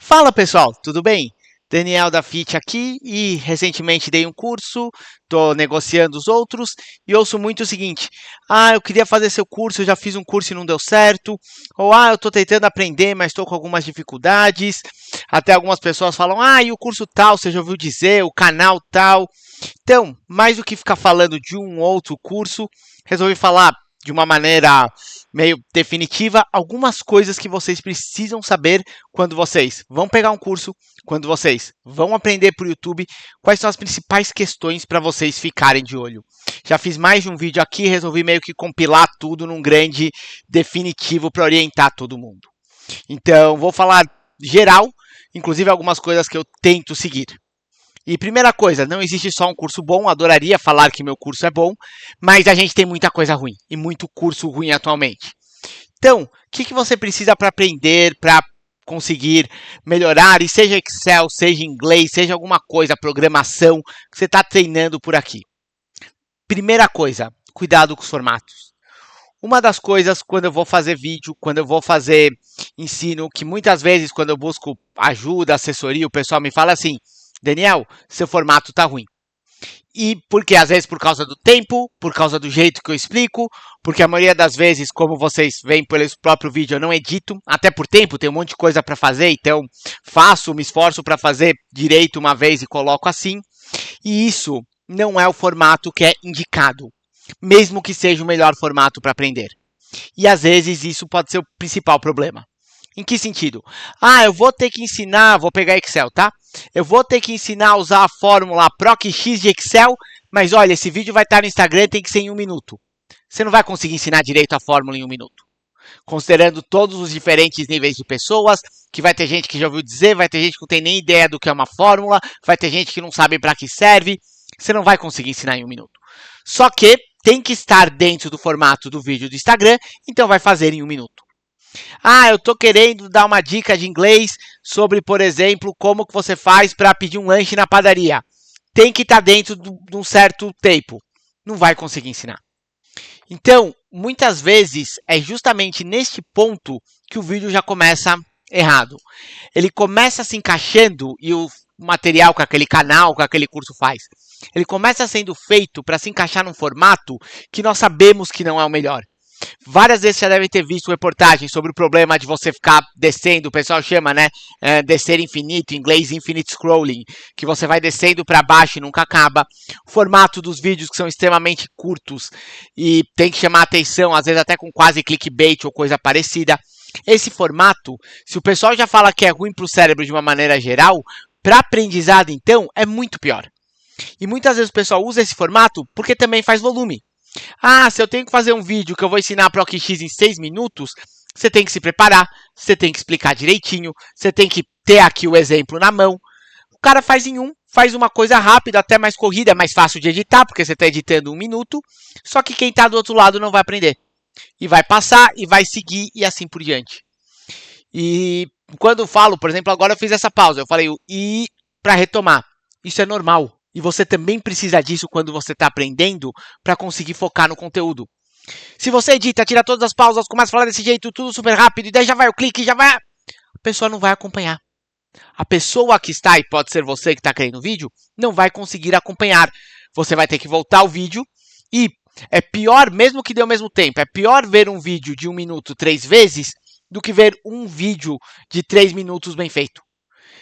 Fala pessoal, tudo bem? Daniel da FIT aqui e recentemente dei um curso, estou negociando os outros e ouço muito o seguinte: eu queria fazer seu curso, eu já fiz um curso e não deu certo, ou eu estou tentando aprender, mas estou com algumas dificuldades. Até algumas pessoas falam: e o curso tal, você já ouviu dizer, o canal tal. Então, mais do que ficar falando de um ou outro curso, resolvi falar de uma maneira meio definitiva algumas coisas que vocês precisam saber quando vocês vão pegar um curso, quando vocês vão aprender por YouTube, quais são as principais questões para vocês ficarem de olho. Já fiz mais de um vídeo aqui e resolvi meio que compilar tudo num grande definitivo para orientar todo mundo. Então, vou falar geral, inclusive algumas coisas que eu tento seguir. E primeira coisa, não existe só um curso bom, adoraria falar que meu curso é bom, mas a gente tem muita coisa ruim e muito curso ruim atualmente. Então, o que você precisa para aprender, para conseguir melhorar, e seja Excel, seja inglês, seja alguma coisa, programação, que você está treinando por aqui? Primeira coisa, cuidado com os formatos. Uma das coisas, quando eu vou fazer vídeo, quando eu vou fazer ensino, que muitas vezes quando eu busco ajuda, assessoria, o pessoal me fala assim: Daniel, seu formato tá ruim. E porque às vezes por causa do tempo, por causa do jeito que eu explico, porque a maioria das vezes, como vocês veem pelo próprio vídeo, eu não edito, até por tempo, tem um monte de coisa para fazer, então me esforço para fazer direito uma vez e coloco assim. E isso não é o formato que é indicado, mesmo que seja o melhor formato para aprender. E às vezes isso pode ser o principal problema. Em que sentido? Eu vou ter que ensinar, vou pegar Excel, tá? Eu vou ter que ensinar a usar a fórmula PROC-X de Excel, mas olha, esse vídeo vai estar no Instagram, tem que ser em 1 minuto. Você não vai conseguir ensinar direito a fórmula em 1 minuto. Considerando todos os diferentes níveis de pessoas, que vai ter gente que já ouviu dizer, vai ter gente que não tem nem ideia do que é uma fórmula, vai ter gente que não sabe para que serve. Você não vai conseguir ensinar em 1 minuto. Só que tem que estar dentro do formato do vídeo do Instagram, então vai fazer em 1 minuto. Eu tô querendo dar uma dica de inglês sobre, por exemplo, como que você faz para pedir um lanche na padaria. Tem que estar dentro de um certo tempo. Não vai conseguir ensinar. Então, muitas vezes, é justamente neste ponto que o vídeo já começa errado. Ele começa se encaixando e o material que aquele canal, que aquele curso faz, ele começa sendo feito para se encaixar num formato que nós sabemos que não é o melhor. Várias vezes você já deve ter visto reportagens sobre o problema de você ficar descendo, o pessoal chama, né, descer infinito, em inglês infinite scrolling, que você vai descendo para baixo e nunca acaba. O formato dos vídeos que são extremamente curtos e tem que chamar atenção, às vezes até com quase clickbait ou coisa parecida. Esse formato, se o pessoal já fala que é ruim para o cérebro de uma maneira geral, para aprendizado então é muito pior. E muitas vezes o pessoal usa esse formato porque também faz volume. Se eu tenho que fazer um vídeo que eu vou ensinar PROC-X em 6 minutos, você tem que se preparar, você tem que explicar direitinho, você tem que ter aqui o exemplo na mão. O cara faz em faz uma coisa rápida, até mais corrida, é mais fácil de editar, porque você está editando 1 minuto, só que quem está do outro lado não vai aprender. E vai passar, e vai seguir, e assim por diante. E quando eu falo, por exemplo, agora eu fiz essa pausa, eu falei o I para retomar. Isso é normal. E você também precisa disso quando você está aprendendo para conseguir focar no conteúdo. Se você edita, tira todas as pausas, começa a falar desse jeito, tudo super rápido, e daí já vai o clique, já vai... A pessoa não vai acompanhar. A pessoa que está, e pode ser você que está querendo o vídeo, não vai conseguir acompanhar. Você vai ter que voltar ao vídeo e é pior, mesmo que dê o mesmo tempo, é pior ver um vídeo de 1 minuto 3 vezes do que ver um vídeo de 3 minutos bem feito.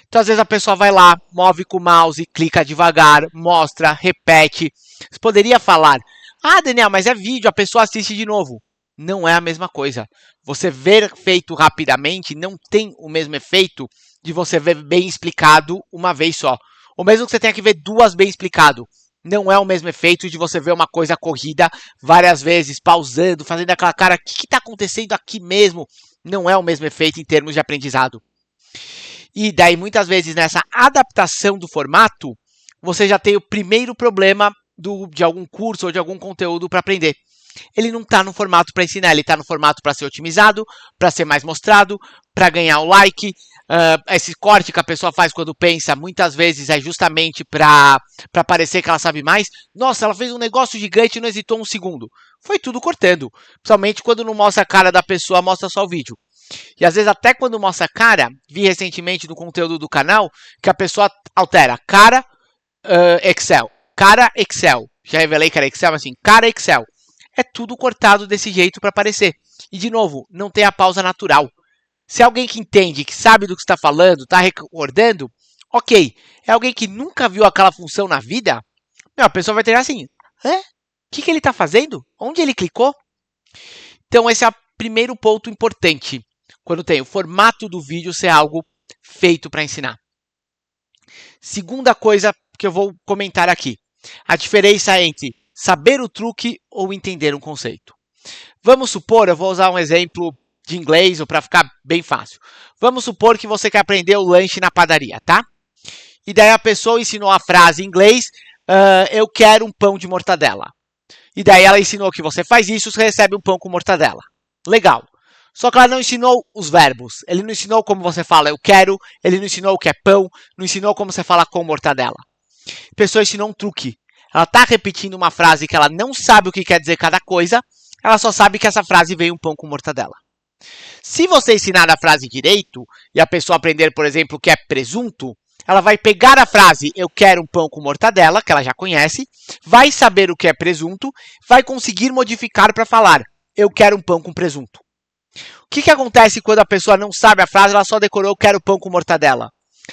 Então, às vezes, a pessoa vai lá, move com o mouse, clica devagar, mostra, repete. Você poderia falar, Daniel, mas é vídeo, a pessoa assiste de novo. Não é a mesma coisa. Você ver feito rapidamente não tem o mesmo efeito de você ver bem explicado uma vez só. Ou mesmo que você tenha que ver 2 bem explicado. Não é o mesmo efeito de você ver uma coisa corrida várias vezes, pausando, fazendo aquela cara, o que está acontecendo aqui mesmo? Não é o mesmo efeito em termos de aprendizado. E daí, muitas vezes, nessa adaptação do formato, você já tem o primeiro problema de algum curso ou de algum conteúdo para aprender. Ele não está no formato para ensinar, ele está no formato para ser otimizado, para ser mais mostrado, para ganhar o like. Esse corte que a pessoa faz quando pensa, muitas vezes é justamente para parecer que ela sabe mais. Nossa, ela fez um negócio gigante e não hesitou 1 segundo. Foi tudo cortando. Principalmente quando não mostra a cara da pessoa, mostra só o vídeo. E às vezes até quando mostra cara, vi recentemente no conteúdo do canal, que a pessoa altera cara, Excel, cara Excel. Já revelei que era Excel, mas assim, cara Excel. É tudo cortado desse jeito para aparecer. E de novo, não tem a pausa natural. Se é alguém que entende, que sabe do que está falando, está recordando, ok. É alguém que nunca viu aquela função na vida, a pessoa vai ter assim, o que ele está fazendo? Onde ele clicou? Então esse é o primeiro ponto importante, quando tem o formato do vídeo ser algo feito para ensinar. Segunda coisa que eu vou comentar aqui, a diferença entre saber o truque ou entender um conceito. Vamos supor, eu vou usar um exemplo de inglês ou para ficar bem fácil. Vamos supor que você quer aprender o lanche na padaria, tá? E daí a pessoa ensinou a frase em inglês, eu quero um pão de mortadela. E daí ela ensinou que você faz isso, você recebe um pão com mortadela. Legal. Só que ela não ensinou os verbos. Ele não ensinou como você fala eu quero, ele não ensinou o que é pão, não ensinou como você fala com mortadela. A pessoa ensinou um truque. Ela está repetindo uma frase que ela não sabe o que quer dizer cada coisa, ela só sabe que essa frase veio um pão com mortadela. Se você ensinar a frase direito e a pessoa aprender, por exemplo, o que é presunto, ela vai pegar a frase eu quero um pão com mortadela, que ela já conhece, vai saber o que é presunto, vai conseguir modificar para falar eu quero um pão com presunto. O que acontece quando a pessoa não sabe a frase, ela só decorou eu quero pão com mortadela?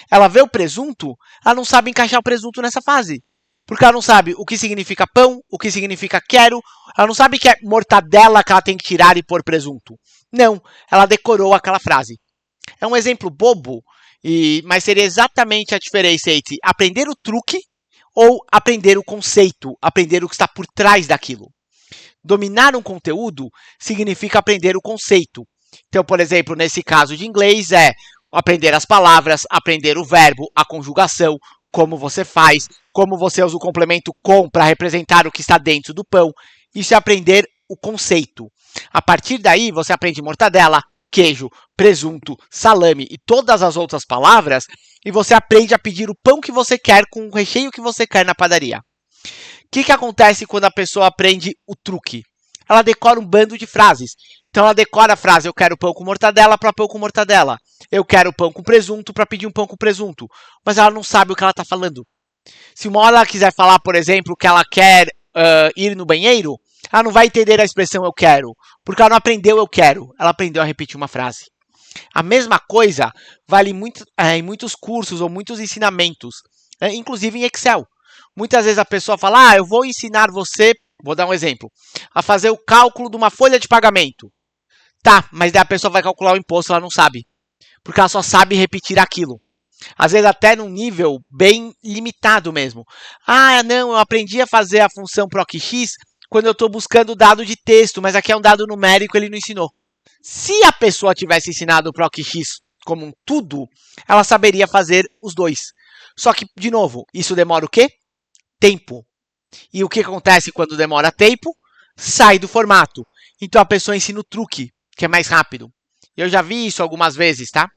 Ela vê o presunto, ela não sabe encaixar o presunto nessa frase. Porque ela não sabe o que significa pão, o que significa quero, ela não sabe que é mortadela que ela tem que tirar e pôr presunto. Não, ela decorou aquela frase. É um exemplo bobo, mas seria exatamente a diferença entre aprender o truque ou aprender o conceito, aprender o que está por trás daquilo. Dominar um conteúdo significa aprender o conceito. Então, por exemplo, nesse caso de inglês é aprender as palavras, aprender o verbo, a conjugação, como você faz, como você usa o complemento com para representar o que está dentro do pão. Isso é aprender o conceito. A partir daí, você aprende mortadela, queijo, presunto, salame e todas as outras palavras, e você aprende a pedir o pão que você quer com o recheio que você quer na padaria. O que acontece quando a pessoa aprende o truque? Ela decora um bando de frases. Então ela decora a frase eu quero pão com mortadela para pão com mortadela. Eu quero pão com presunto para pedir um pão com presunto. Mas ela não sabe o que ela está falando. Se uma hora ela quiser falar, por exemplo, que ela quer ir no banheiro, ela não vai entender a expressão eu quero. Porque ela não aprendeu eu quero. Ela aprendeu a repetir uma frase. A mesma coisa vale em muitos cursos ou muitos ensinamentos. Inclusive em Excel. Muitas vezes a pessoa fala, eu vou ensinar você, vou dar um exemplo, a fazer o cálculo de uma folha de pagamento. Tá, mas daí a pessoa vai calcular o imposto, ela não sabe. Porque ela só sabe repetir aquilo. Às vezes até num nível bem limitado mesmo. Não, eu aprendi a fazer a função PROC-X quando eu estou buscando dado de texto, mas aqui é um dado numérico, ele não ensinou. Se a pessoa tivesse ensinado o PROC-X como um tudo, ela saberia fazer os dois. Só que, de novo, isso demora o quê? Tempo. E o que acontece quando demora tempo? Sai do formato. Então a pessoa ensina o truque, que é mais rápido. Eu já vi isso algumas vezes, tá?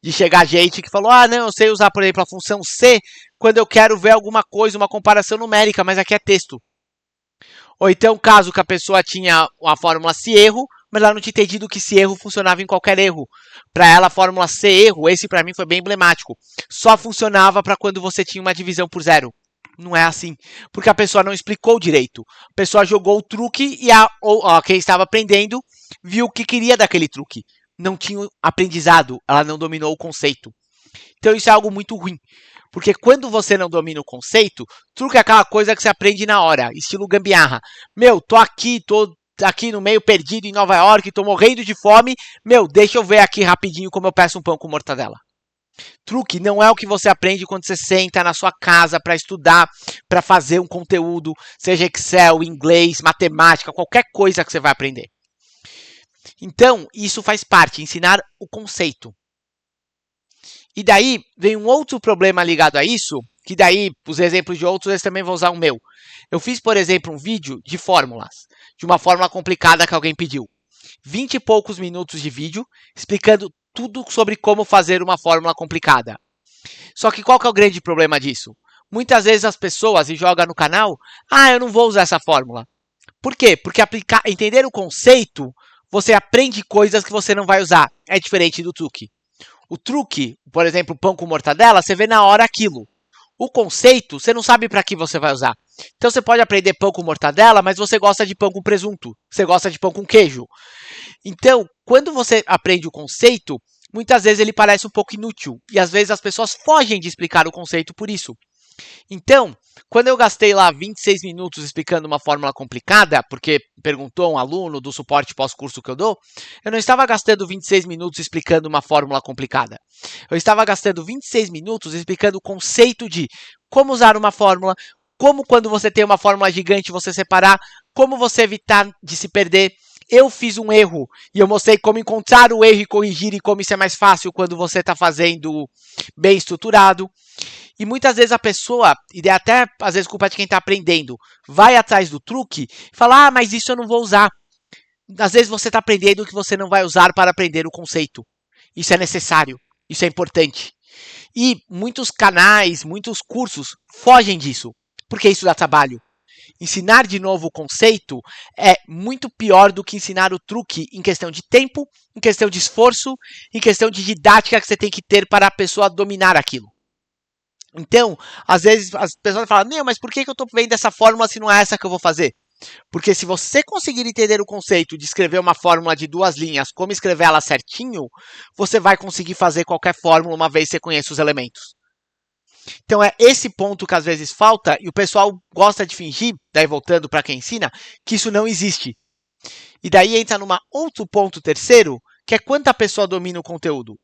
De chegar gente que falou, não, eu sei usar, por exemplo, a função C quando eu quero ver alguma coisa, uma comparação numérica, mas aqui é texto. Ou então, caso que a pessoa tinha a fórmula se erro, mas ela não tinha entendido que se erro funcionava em qualquer erro. Para ela, a fórmula C erro, esse para mim foi bem emblemático. Só funcionava para quando você tinha uma divisão por zero. Não é assim, porque a pessoa não explicou direito. A pessoa jogou o truque e quem estava aprendendo viu o que queria daquele truque. Não tinha aprendizado, ela não dominou o conceito. Então isso é algo muito ruim, porque quando você não domina o conceito, truque é aquela coisa que você aprende na hora, estilo gambiarra. Tô aqui no meio perdido em Nova York, tô morrendo de fome, deixa eu ver aqui rapidinho como eu peço um pão com mortadela. Truque não é o que você aprende quando você senta na sua casa para estudar, para fazer um conteúdo, seja Excel, inglês, matemática, qualquer coisa que você vai aprender. Então, isso faz parte, ensinar o conceito. E daí, vem um outro problema ligado a isso, que daí, os exemplos de outros, eles também vão usar o meu. Eu fiz, por exemplo, um vídeo de fórmulas, de uma fórmula complicada que alguém pediu. 20 e poucos minutos de vídeo, explicando tudo sobre como fazer uma fórmula complicada. Só que qual que é o grande problema disso? Muitas vezes as pessoas jogam no canal, eu não vou usar essa fórmula. Por quê? Porque entender o conceito, você aprende coisas que você não vai usar. É diferente do truque. O truque, por exemplo, pão com mortadela, você vê na hora aquilo. O conceito, você não sabe para que você vai usar. Então você pode aprender pão com mortadela, mas você gosta de pão com presunto. Você gosta de pão com queijo. Então, quando você aprende o conceito, muitas vezes ele parece um pouco inútil. E às vezes as pessoas fogem de explicar o conceito por isso. Então, quando eu gastei lá 26 minutos explicando uma fórmula complicada, porque perguntou um aluno do suporte pós-curso que eu não estava gastando 26 minutos explicando uma fórmula complicada. Eu estava gastando 26 minutos explicando o conceito de como usar uma fórmula, como quando você tem uma fórmula gigante você separar, como você evitar de se perder. Eu fiz um erro e eu mostrei como encontrar o erro e corrigir e como isso é mais fácil quando você está fazendo bem estruturado. E muitas vezes a pessoa, e até às vezes culpa de quem está aprendendo, vai atrás do truque e fala, mas isso eu não vou usar. Às vezes você está aprendendo o que você não vai usar para aprender o conceito. Isso é necessário, isso é importante. E muitos canais, muitos cursos fogem disso, porque isso dá trabalho. Ensinar de novo o conceito é muito pior do que ensinar o truque em questão de tempo, em questão de esforço, em questão de didática que você tem que ter para a pessoa dominar aquilo. Então, às vezes as pessoas falam, não, mas por que eu estou vendo essa fórmula se não é essa que eu vou fazer? Porque se você conseguir entender o conceito de escrever uma fórmula de 2 linhas, como escrever ela certinho, você vai conseguir fazer qualquer fórmula uma vez que você conhece os elementos. Então é esse ponto que às vezes falta e o pessoal gosta de fingir, daí voltando para quem ensina, que isso não existe. E daí entra num outro ponto terceiro, que é quanto a pessoa domina o conteúdo.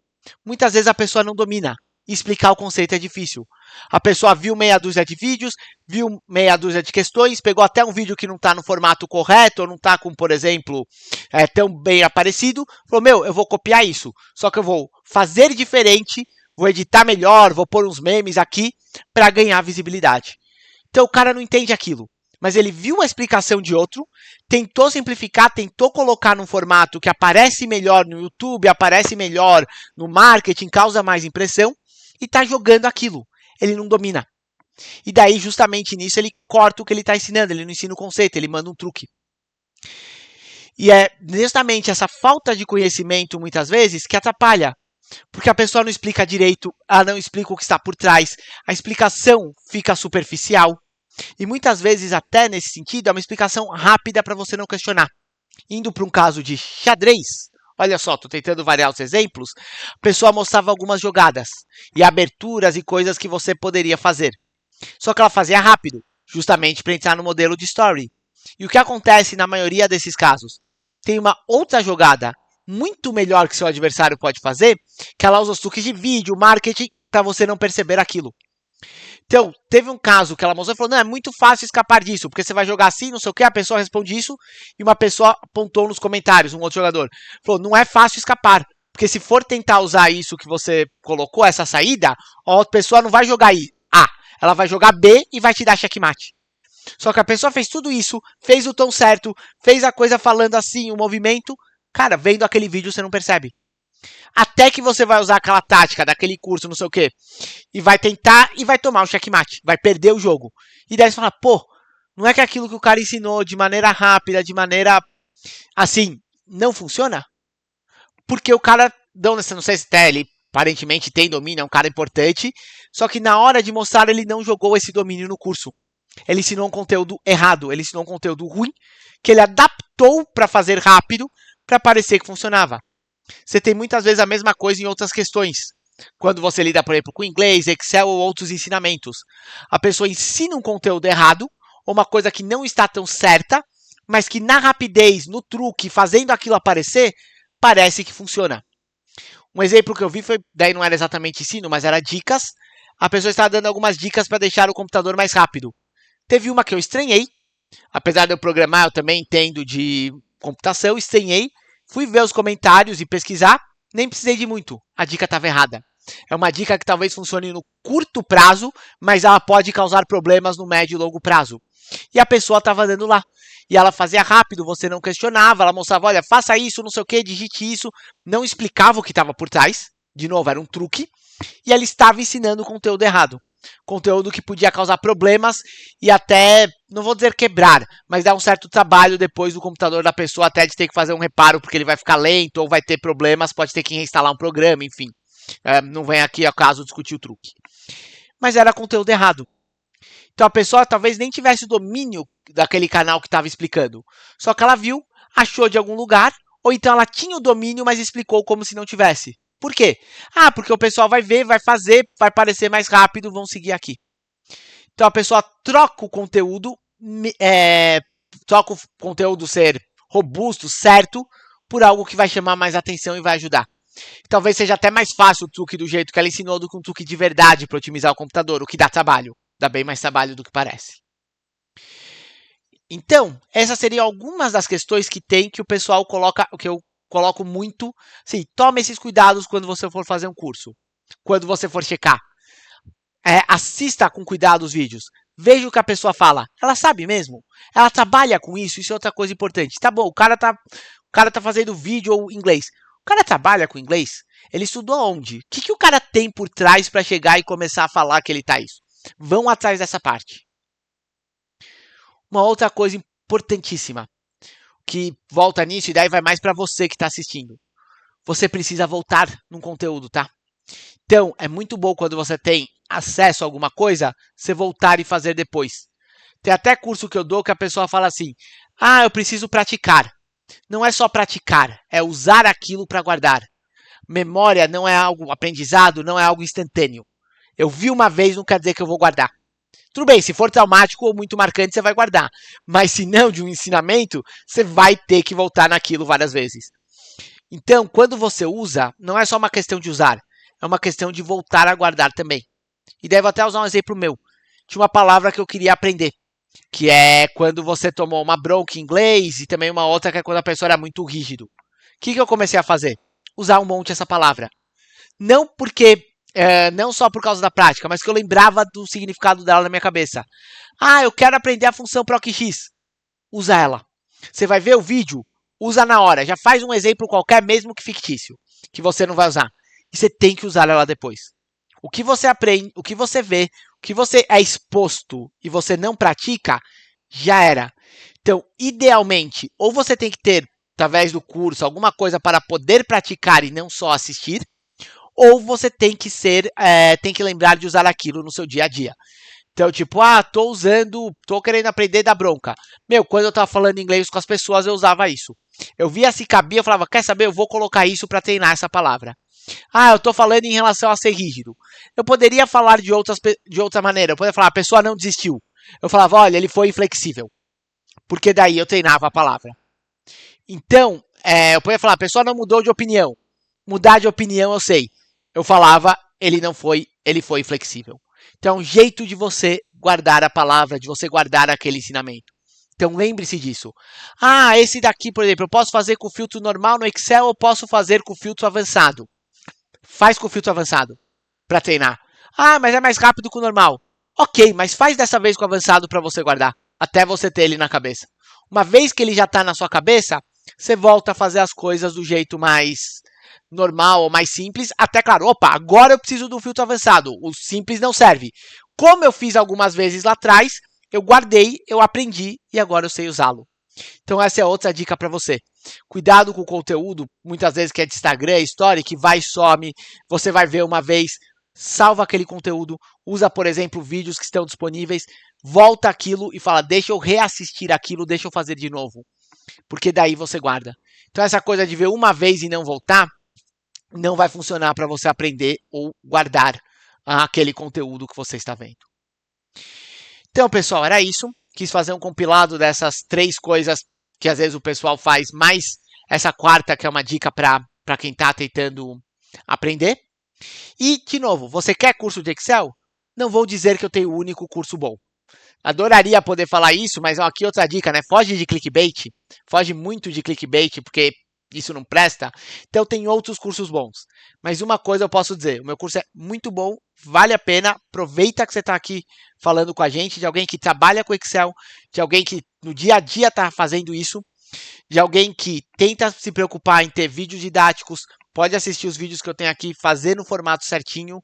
Muitas vezes a pessoa não domina. E explicar o conceito é difícil. A pessoa viu meia dúzia de vídeos, viu meia dúzia de questões, pegou até um vídeo que não está no formato correto, ou não está com, por exemplo, tão bem aparecido, falou, eu vou copiar isso, só que eu vou fazer diferente, vou editar melhor, vou pôr uns memes aqui para ganhar visibilidade. Então o cara não entende aquilo, mas ele viu a explicação de outro, tentou simplificar, tentou colocar num formato que aparece melhor no YouTube, aparece melhor no marketing, causa mais impressão, e está jogando aquilo. Ele não domina. E daí, justamente nisso, ele corta o que ele está ensinando. Ele não ensina o conceito, ele manda um truque. E é justamente essa falta de conhecimento, muitas vezes, que atrapalha. Porque a pessoa não explica direito, ela não explica o que está por trás. A explicação fica superficial. E muitas vezes, até nesse sentido, é uma explicação rápida para você não questionar. Indo para um caso de xadrez, olha só, estou tentando variar os exemplos, a pessoa mostrava algumas jogadas e aberturas e coisas que você poderia fazer. Só que ela fazia rápido, justamente para entrar no modelo de story. E o que acontece na maioria desses casos? Tem uma outra jogada muito melhor que seu adversário pode fazer, que ela usa os truques de vídeo, marketing, para você não perceber aquilo. Então, teve um caso que ela mostrou e falou, não, é muito fácil escapar disso, porque você vai jogar assim, não sei o que, a pessoa responde isso, e uma pessoa apontou nos comentários, um outro jogador, falou, não é fácil escapar, porque se for tentar usar isso que você colocou, essa saída, a pessoa não vai jogar A, ela vai jogar B e vai te dar checkmate. Só que a pessoa fez tudo isso, fez o tom certo, fez a coisa falando assim, o movimento, cara, vendo aquele vídeo você não percebe. Até que você vai usar aquela tática daquele curso, não sei o quê, e vai tentar e vai tomar o checkmate, vai perder o jogo. E daí você fala, não é que aquilo que o cara ensinou de maneira rápida, de maneira assim, não funciona? Porque o cara, não sei se ele aparentemente tem domínio, é um cara importante, só que na hora de mostrar ele não jogou esse domínio no curso. Ele ensinou um conteúdo errado, ele ensinou um conteúdo ruim, que ele adaptou para fazer rápido, para parecer que funcionava. Você tem muitas vezes a mesma coisa em outras questões. Quando você lida, por exemplo, com inglês, Excel ou outros ensinamentos. A pessoa ensina um conteúdo errado, ou uma coisa que não está tão certa, mas que na rapidez, no truque, fazendo aquilo aparecer, parece que funciona. Um exemplo que eu vi foi, daí não era exatamente ensino, mas era dicas. A pessoa estava dando algumas dicas para deixar o computador mais rápido. Teve uma que eu estranhei, apesar de eu programar, eu também entendo de computação, estranhei. Fui ver os comentários e pesquisar, nem precisei de muito, a dica estava errada. É uma dica que talvez funcione no curto prazo, mas ela pode causar problemas no médio e longo prazo. E a pessoa estava dando lá. E ela fazia rápido, você não questionava, ela mostrava, olha, faça isso, não sei o que, digite isso. Não explicava o que estava por trás, de novo, era um truque. E ela estava ensinando o conteúdo errado. conteúdo que podia causar problemas e até, não vou dizer quebrar, mas dar um certo trabalho depois do computador da pessoa até de ter que fazer um reparo porque ele vai ficar lento ou vai ter problemas, pode ter que reinstalar um programa, enfim. Não vem aqui ao caso discutir o truque. Mas era conteúdo errado. Então a pessoa talvez nem tivesse o domínio daquele canal que estava explicando. Só que ela viu, achou de algum lugar, ou então ela tinha o domínio, mas explicou como se não tivesse. Por quê? Ah, porque o pessoal vai ver, vai fazer, vai parecer mais rápido, vão seguir aqui. Então a pessoa troca o conteúdo, troca o conteúdo ser robusto, certo, por algo que vai chamar mais atenção e vai ajudar. Talvez seja até mais fácil o truque do jeito que ela ensinou do que um truque de verdade para otimizar o computador, o que dá trabalho. Dá bem mais trabalho do que parece. Então, essas seriam algumas das questões que tem que o pessoal coloca, que eu coloco muito. Sim, tome esses cuidados quando você for fazer um curso, quando você for checar. Assista com cuidado os vídeos. Veja o que a pessoa fala. Ela sabe mesmo? Ela trabalha com isso? Isso é outra coisa importante. Tá bom, o cara tá fazendo vídeo ou inglês. O cara trabalha com inglês? Ele estudou onde? O que o cara tem por trás para chegar e começar a falar que ele tá isso? Vão atrás dessa parte. Uma outra coisa importantíssima, que volta nisso e daí vai mais para você que está assistindo. Você precisa voltar num conteúdo, tá? Então, é muito bom quando você tem acesso a alguma coisa, você voltar e fazer depois. Tem até curso que eu dou que a pessoa fala assim, eu preciso praticar. Não é só praticar, é usar aquilo para guardar. Memória não é algo, aprendizado não é algo instantâneo. Eu vi uma vez, não quer dizer que eu vou guardar. Tudo bem, se for traumático ou muito marcante, você vai guardar. Mas se não, de um ensinamento, você vai ter que voltar naquilo várias vezes. Então, quando você usa, não é só uma questão de usar, é uma questão de voltar a guardar também. E daí vou até usar um exemplo meu. Tinha uma palavra que eu queria aprender, que é quando você tomou uma bronca em inglês e também uma outra que é quando a pessoa era muito rígido. O que eu comecei a fazer? Usar um monte essa palavra. Não porque não só por causa da prática, mas que eu lembrava do significado dela na minha cabeça. Eu quero aprender a função PROC-X. Usa ela. Você vai ver o vídeo, usa na hora. Já faz um exemplo qualquer, mesmo que fictício, que você não vai usar. E você tem que usar ela depois. O que você aprende, o que você vê, o que você é exposto e você não pratica, já era. Então, idealmente, ou você tem que ter, através do curso, alguma coisa para poder praticar e não só assistir, ou você tem que lembrar de usar aquilo no seu dia a dia. Então, tipo, tô querendo aprender da bronca. Quando eu tava falando inglês com as pessoas, eu usava isso. Eu via se cabia, eu falava, quer saber, eu vou colocar isso para treinar essa palavra. Eu tô falando em relação a ser rígido. Eu poderia falar de outra maneira. Eu poderia falar, a pessoa não desistiu. Eu falava, olha, ele foi inflexível. Porque daí eu treinava a palavra. Então, eu poderia falar, a pessoa não mudou de opinião. Mudar de opinião eu sei. Eu falava, ele foi inflexível. Então, é um jeito de você guardar a palavra, de você guardar aquele ensinamento. Então, lembre-se disso. Esse daqui, por exemplo, eu posso fazer com o filtro normal no Excel ou posso fazer com o filtro avançado? Faz com o filtro avançado para treinar. Mas é mais rápido que o normal. Ok, mas faz dessa vez com o avançado para você guardar, até você ter ele na cabeça. Uma vez que ele já está na sua cabeça, você volta a fazer as coisas do jeito mais normal ou mais simples, até claro, agora eu preciso do filtro avançado, o simples não serve. Como eu fiz algumas vezes lá atrás, eu guardei, eu aprendi e agora eu sei usá-lo. Então essa é outra dica para você. Cuidado com o conteúdo, muitas vezes que é de Instagram, Story, que vai e some, você vai ver uma vez, salva aquele conteúdo, usa, por exemplo, vídeos que estão disponíveis, volta aquilo e fala, deixa eu reassistir aquilo, deixa eu fazer de novo. Porque daí você guarda. Então essa coisa de ver uma vez e não voltar, não vai funcionar para você aprender ou guardar aquele conteúdo que você está vendo. Então, pessoal, era isso. Quis fazer um compilado dessas 3 coisas que às vezes o pessoal faz, mais essa quarta que é uma dica para quem está tentando aprender. E, de novo, você quer curso de Excel? Não vou dizer que eu tenho o único curso bom. Adoraria poder falar isso, mas aqui outra dica, né? Foge de clickbait. Foge muito de clickbait, porque isso não presta. Então tem outros cursos bons. Mas uma coisa eu posso dizer, o meu curso é muito bom, vale a pena, aproveita que você está aqui falando com a gente, de alguém que trabalha com Excel, de alguém que no dia a dia está fazendo isso, de alguém que tenta se preocupar em ter vídeos didáticos, pode assistir os vídeos que eu tenho aqui, fazer no formato certinho,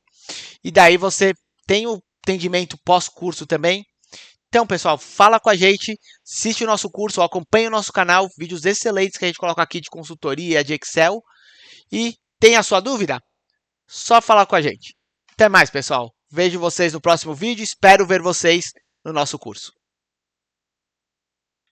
e daí você tem atendimento pós-curso também. Então, pessoal, fala com a gente, assiste o nosso curso, acompanha o nosso canal, vídeos excelentes que a gente coloca aqui de consultoria, de Excel. E tem a sua dúvida? Só falar com a gente. Até mais, pessoal. Vejo vocês no próximo vídeo, espero ver vocês no nosso curso.